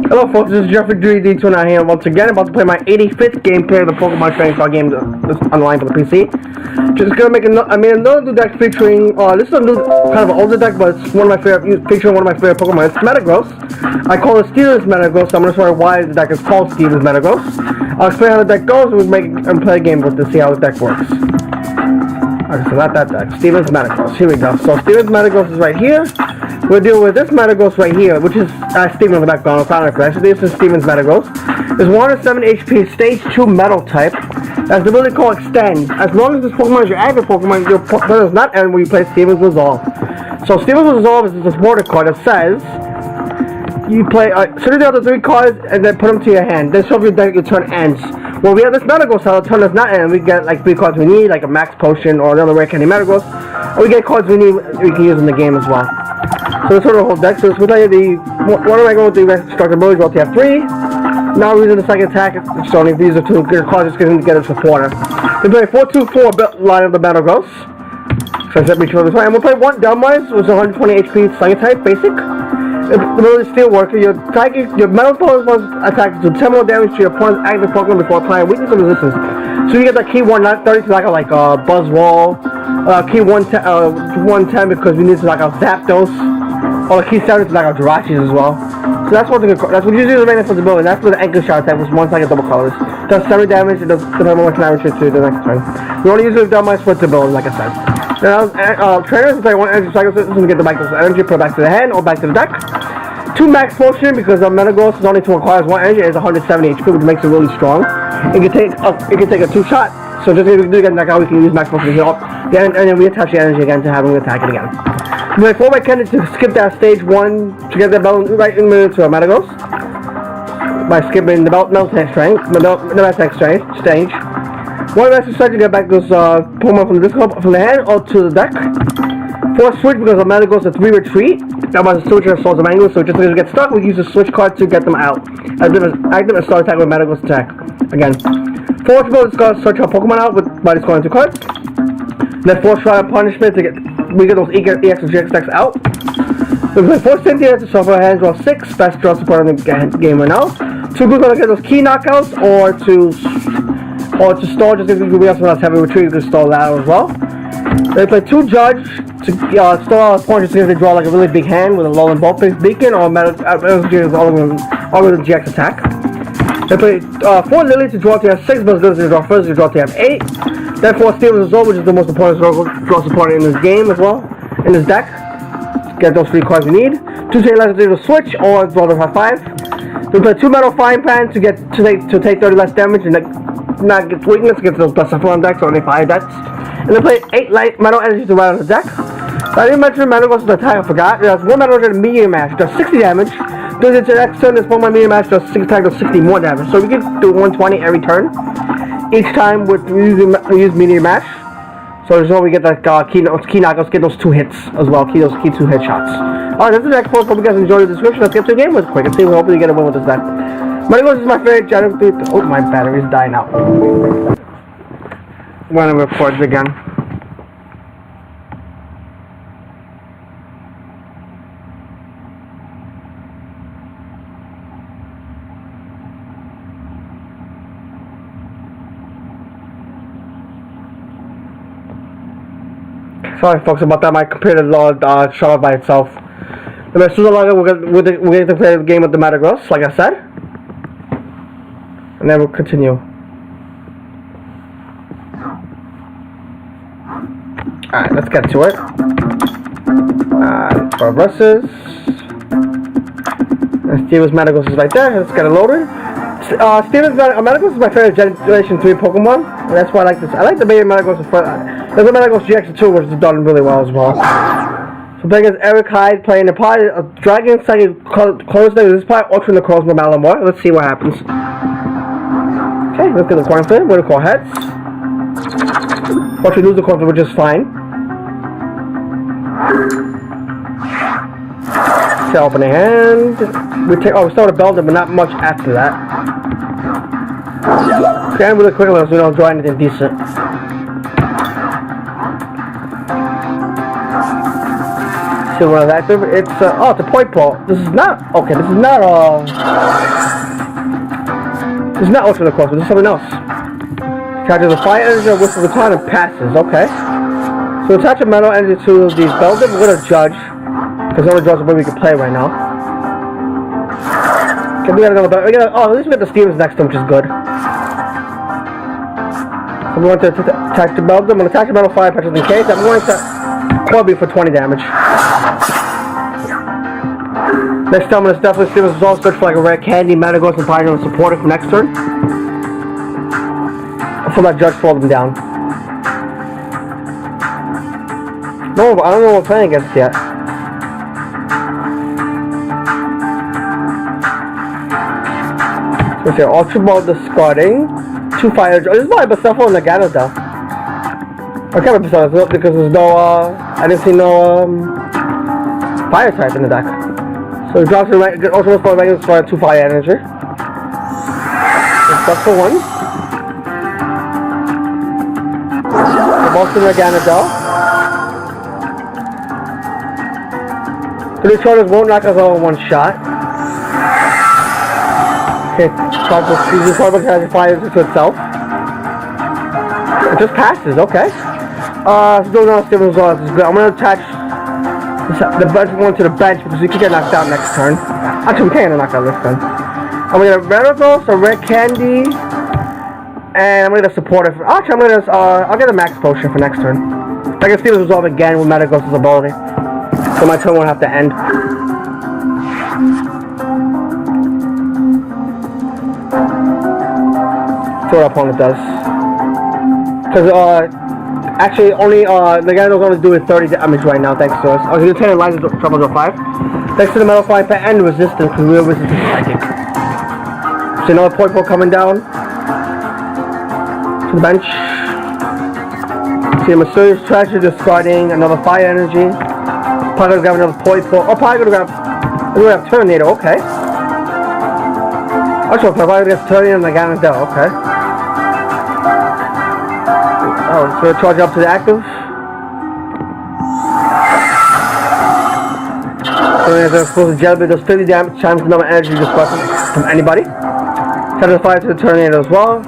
Hello folks, this is Jeffrey D29 here once again, about to play my 85th gameplay of the Pokemon Trading Card game online for the PC. Just gonna make another new deck featuring, this is a new, kind of an older deck, but it's featuring one of my favorite Pokemon. It's Metagross. I call it Steelers Metagross, so I'm gonna show you why the deck is called Steelers Metagross. I'll explain how the deck goes, and play a game with to see how the deck works. Okay, so not that deck. Steelers Metagross. Here we go. So Steelers Metagross is right here. We'll deal with this Metagross right here, which is Steven in the background. Actually, this is Steven's Metagross. It's 107 HP, Stage 2 Metal type. That's the ability called Extend. As long as this Pokemon is your active Pokemon, your Pokemon does not end when you play Steven's Resolve. So Steven's Resolve is a supporter card that says you play select the other 3 cards and then put them to your hand. Then show your deck your turn ends. When we have this Metagross, our turn does not end. We get like 3 cards we need, like a Max Potion or another Rare Candy Metagross. Or we get cards we need we can use in the game as well. So this sort of whole deck. So we'll tell you what am I going with the constructed abilities? Well, you have 3. Now we're using the second attack. So only these are 2 good cards just to get a supporter. We play 4-2-4 line of the Metagross. So let's reach for this way. And we'll play 1 Downwise, which is 120 HP Slugger type, basic. The ability Steel Worker. Your metal opponent must attack to 10 more damage to your opponent's active Pokemon before applying weakness or resistance. So you get that key 130 to like Buzzwole, key 110 because we need to like Zapdos, or key 70 to like Jirachis as well. So that's what usually the main ability. That's for the Anchor Shot attack, which one second double colors. Does 70 damage. It does depending on what damage to the next turn. We only use it down my split ability, like I said. Now, trainers play 1 energy cycle system to get the Micros energy, put it back to the hand or back to the deck. 2 Max Potion because Metagross is only to requires 1 energy. It's 170 HP, which makes it really strong. It can take a 2-shot. So just to do again, like how we can use Max Potion to heal up, and then we attach the energy again to have him attack it again. We play 4 by Candy to skip that stage 1 to get the belt right in the middle to a Metagross by skipping the belt Meltech stage. 1 Master Strike to get back those Pokemon from the hand or to the deck. 4 Switch because the Metagross is 3 Retreat. That was a switch or Swords of Angle, so just in case we get stuck, we use the Switch card to get them out. Active and start attack with Metagross attack. Again. 4 Triple Discard search our Pokemon out by discarding 2 cards. Then 4 Shroud of Punishment to get those EX and GX decks out. We play 4 Cynthia to shuffle our hands, draw 6. Best draw support on the game right now. 2 Blue to get those key knockouts or to stall just because we also have heavy retreat, you can stall that as well. They play 2 Judge to stall our opponent just because they draw like a really big hand with a Alolan Vulpix Beacon or Alolan GX attack. They play 4 Lily to draw to have 6, but as good as they draw first, they draw to have 8. Then 4 Steelers Resolve, which is the most important draw support in this game as well, in this deck. Get those 3 cards we need. 2 Tailors to switch or draw to have 5. They play 2 Metal Frying Pan to take 30 less damage and not get weakness, get those plus on decks, only 5 decks. And they play 8 light metal energy to ride on the deck. I didn't mention Metagross the attack, I forgot. It has 1 Metal Energy Meteor Mash, does 60 damage. Does it to the next turn, this Pokemon Meteor Mash does 6 attack, does 60 more damage. So we can do 120 every turn. Each time we use Meteor Mash. So there's no we get that key knockouts, get those 2 hits as well, key 2 headshots. Alright, that's the next one. Hope you guys enjoyed the description. Let's get to the game with quick and see. We hopefully get a win with this deck. Metagross is my favorite January. Oh, my battery's dying out. I'm gonna record again. Sorry folks about that, my computer shut off by itself. The rest of the longer we're going to play the game with the Metagross, like I said. And then we'll continue. Alright, let's get to it. For versus. And Steven's Metagross is right there. Let's get it loaded. Metagross is my favorite Generation 3 Pokemon. And that's why I like this. I like the baby Metagross. There's a Metagross GX 2, which is done really well as well. So playing against Eric Hyde, playing the party, a Dragon Psychic close there. This is probably Ultra Necros with Malamore. Let's see what happens. Okay, let's get the coin flip. We're going to call heads. Once we lose the coin flip, which is fine. So open the hand. We start with a belt, but not much after that. Okay, really quickly so we don't draw anything decent. see what is active. It's oh, it's a point ball. This is not okay. This is not ultra course. This is something else. Charges a fire energy with the time and passes. Okay. So attach a metal energy to these belted. We're gonna judge because the only judge we can play right now. Okay, we gotta go. Oh, at least we got the Stevens next to him, which is good. I'm going to attach the belt. I'm going to attach the metal fire patches in case. I'm going to Corby for 20 damage. Next time, I'm going to definitely see this is all good for like a rare candy, Metagross, and probably going to support it for next turn. I'll let Judge fall them down. No, I don't know what we're playing against yet. Let's see, Ultra Ball discarding. 2 fire. This is why I Bacilliflor and Nagano though. I can't Bacilliflor because there's no, I didn't see no, fire type in the deck. So it drops the Ultra Ball Regular for 2 fire energy. It's stuff for 1. The Boston Nagano though. So these charges won't knock us all in 1 shot. Okay, Starbucks has fire to itself. It just passes, okay. So those are Steven's laws is good. I'm gonna attach the bench one to the bench because we can get knocked out next turn. Actually, we can't get knocked out this turn. I'm gonna get a Metagross, a red candy, and I'm gonna support it for. Actually, I'm gonna I'll get a max potion for next turn. I can Steven's resolve again with Metagross' ability, so my turn won't have to end. See what our opponent does. Because, actually, only, the guy knows only doing 30 damage right now, thanks to us. I was going to turn lines of trouble to 5. Thanks to the metal fire pet and resistance, because we are resistant to psychic. So another point ball coming down. To the bench. See a mysterious treasure discarding another fire energy. Probably gonna grab another point ball. Oh, probably gonna grab Tornado, okay. Also, probably gonna get Tornado and the Ganondorf, okay. Oh, it's going to charge up to the active. So it's supposed to jelly does 50 damage times the number of energy discarded from anybody. Set the fire to the Tornado as well.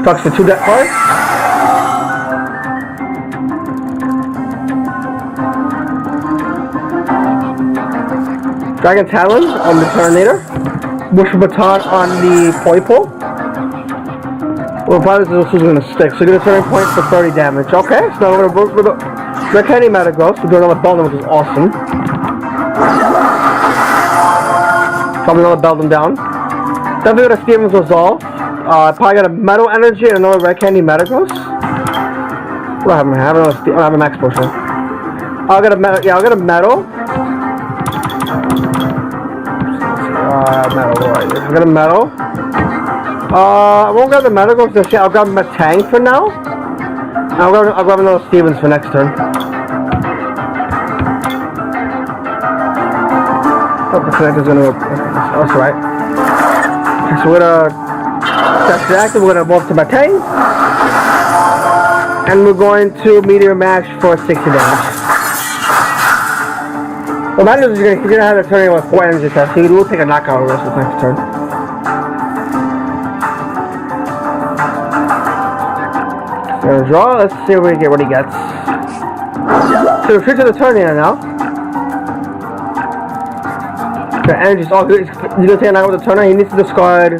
Talks for 2 deck cards. Dragon Talon on the Tornado. Bush Baton on the Poipole. Well, probably this is going to stick. So you get a turning point for 30 damage. Okay, so now we're going to work with the Red Candy Metagross. We're doing another Beldum, which is awesome. Probably another Beldum down. Definitely got a Steven's Resolve. Probably got a Metal Energy and another Red Candy Metagross. What do I have? I have a Max Potion. I'll get a Metal. Yeah, I'll get a Metal. Metal, right. I'll get a Metal. I won't grab the Metagross this shit. I'll grab my Tang for now. I'll grab another Stevens for next turn. Oh, the connector's gonna go. That's right. So we're gonna test the active. We're gonna move to my Tang. And we're going to Meteor Mash for 60 damage. Well, Metagross is gonna have a turn with 4 energy tests, so he will take a knockout rest this next turn. Gonna draw. Let's see what he gets. So we're to the Tornado now. The energy's all good. He's gonna take a knockout with the Tornado. He needs to discard.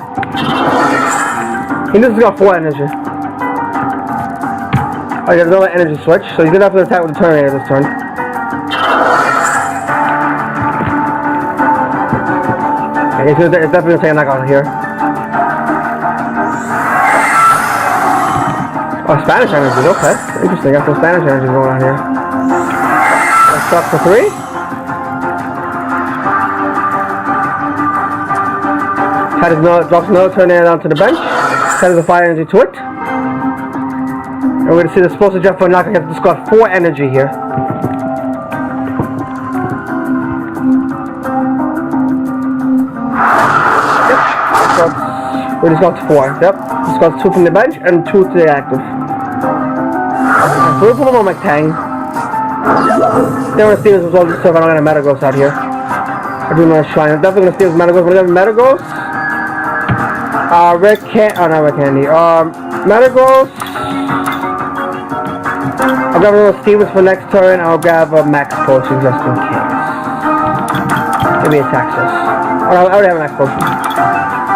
He needs to discard 4 energy. Oh, he got another energy switch, so he's gonna have to attack with the Tornado this turn. Okay, it's definitely gonna take a knockout here. Oh, Spanish energy, okay. Interesting, got some Spanish energy going on here. Let's stop for 3. Drops another Tornado down to the bench. Sends the fire energy to it. And we're gonna see the explosive jet for a knockout. Have to discard 4 energy here. Yep. We discard 4. Yep. Discard 2 from the bench and 2 to the active. So we'll put him on my Tang. Then we're gonna steal this as well, just so if I don't get a Metagross out here. I do want to shrine. I'm definitely gonna steal this Metagross. We're gonna have Metagross. Red can. Oh, not red candy. Metagross. I'll grab a little Stevens for next turn. I'll grab a Max Potion just in case. Maybe it attacks us. Oh, I already have a Max Potion.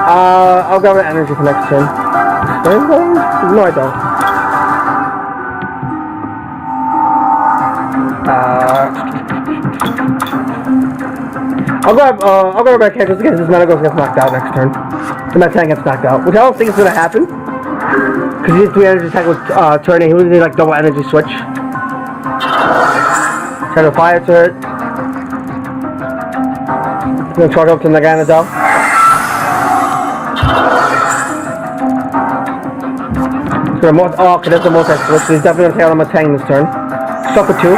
I'll grab an energy for next turn. No, I don't. I'll grab a red can just in case this Metagross gets knocked out next turn. And my tank gets knocked out, which I don't think is gonna happen. Because he's 3 energy attack with turning, he would need like double energy switch. Try to fire turret. I'm gonna charge up to Naganadel. Oh, okay, that's a multi-switch, so he's definitely gonna take out on my Tang this turn. Stuck with 2.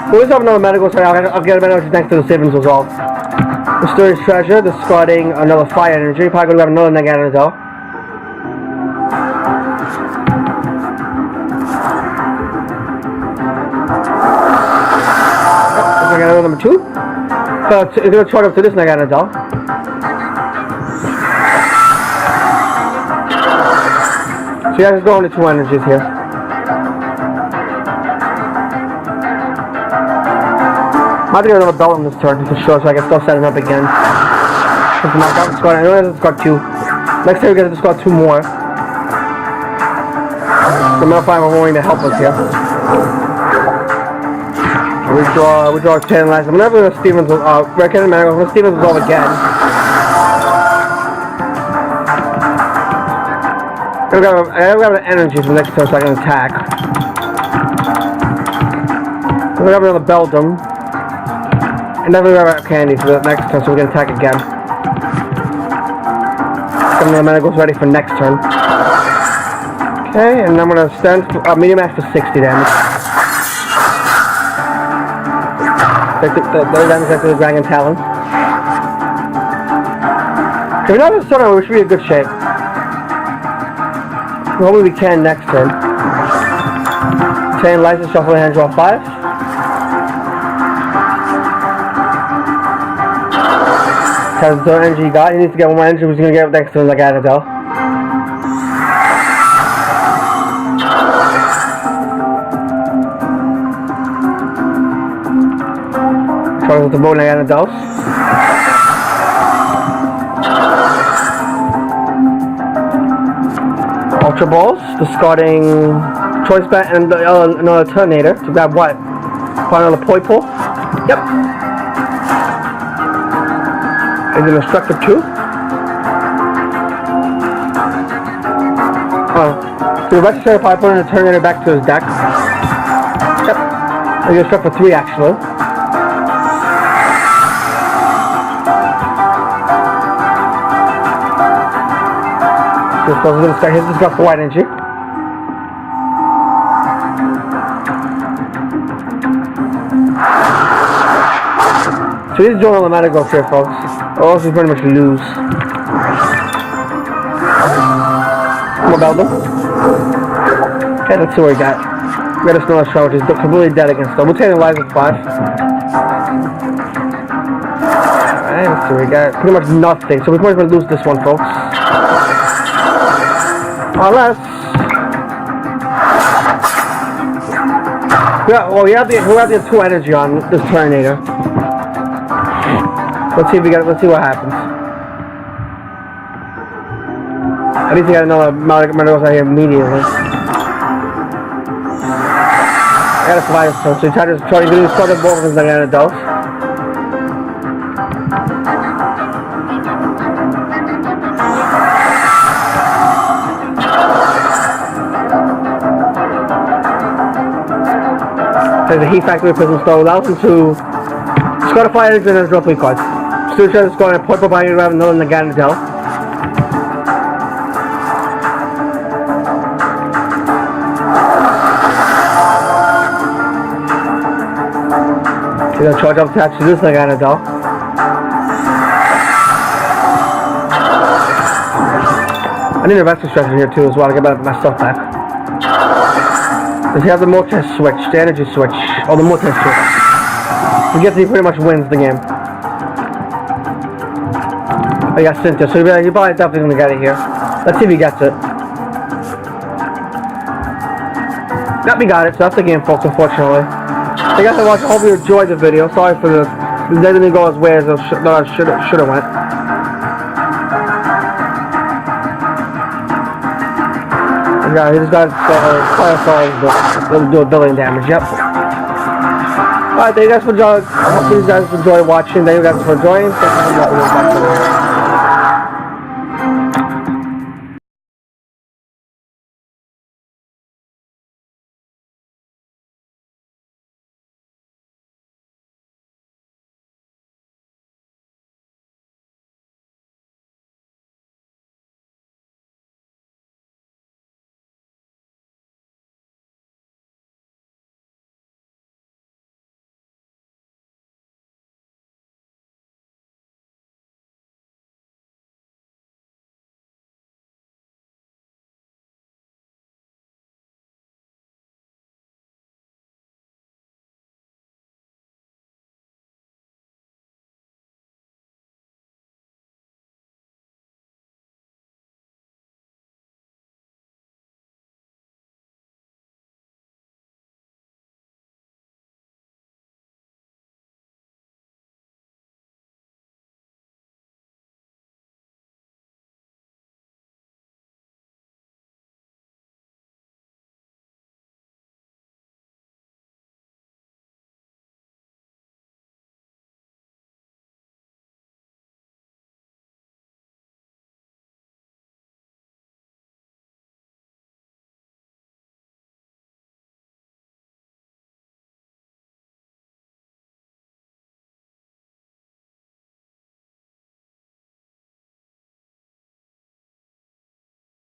We always have another Metagross, so I'll get a Metagross next to the Savings Resolve. Restore his treasure, discarding another fire energy. Probably gonna grab another Naganadel. I got number 2. So it's gonna charge up to this Naganadel. So yeah, just go into 2 energies here. I have to get another belt on this turn for sure, so I can still set it up again. I know I just got 2. Next time we get to discard 2 more. The Malphite are willing to help us here. We draw 10 last. I'm never gonna Stevens Red Cannon Manago. I'm gonna Stevens Resolve again. I gotta grab an energy from next turn so I can attack. I'm gonna grab another Beldum. And then we grab a candy for the next turn so we can attack again. Some of the Metagross ready for next turn. Okay, and I'm gonna stand medium max for 60 damage. The damage after the Dragon Talon. If we're not this turn, we should be in good shape. Hopefully we can next turn. 10 license shuffle and hand draw 5. Has the energy he got. He needs to get one more energy, which he's gonna get next turn like Naganadel. Tries with the bow Naganadel. Ultra Balls, discarding Choice Bat and another Turnator to grab what? Probably another Poipole? Yep. And then a struck for 2. Oh. So the Register probably putting the Turnator back to his deck. Yep. And he's struck for 3 actually. This guy has just got 4 energy. So he's doing all the Metagross here, folks. Or else he's pretty much lose. More Beldum. Okay, let's see what we got. We got a Snow Shell, which is completely dead against them. We'll take the lives with 5. Alright, let's see what we got. Pretty much nothing. So we're probably going to lose this one, folks. Unless... Yeah, well, we have the 2 energy on this Turnator. Let's see what happens. I need to get another Metagross out here immediately. I gotta survive this turn, so he tried to do start the both of his Naganadels. There's a Heat Factory Prism Stone, allows him to discard a fire energy and draw 3 cards. So he's trying to score a Poipole by grab another Naganadel. He's gonna charge up attached to this Naganadel. I need a Vesper Stretcher here too as well to get my stuff back. Does he have the multi-test switch, the energy switch, or the multi-test switch? He gets, he pretty much wins the game. Oh, you got Cynthia, so he probably definitely gonna get it here. Let's see if he gets it. Yep, he got it, so that's the game, folks, unfortunately. I guess I watched, I hope you enjoyed the video. Sorry for this. It didn't go as way as it should have went. Yeah, he just got do a billion damage, yep. Alright, thank you guys for joining. I hope you guys enjoy watching. Thank you guys for joining.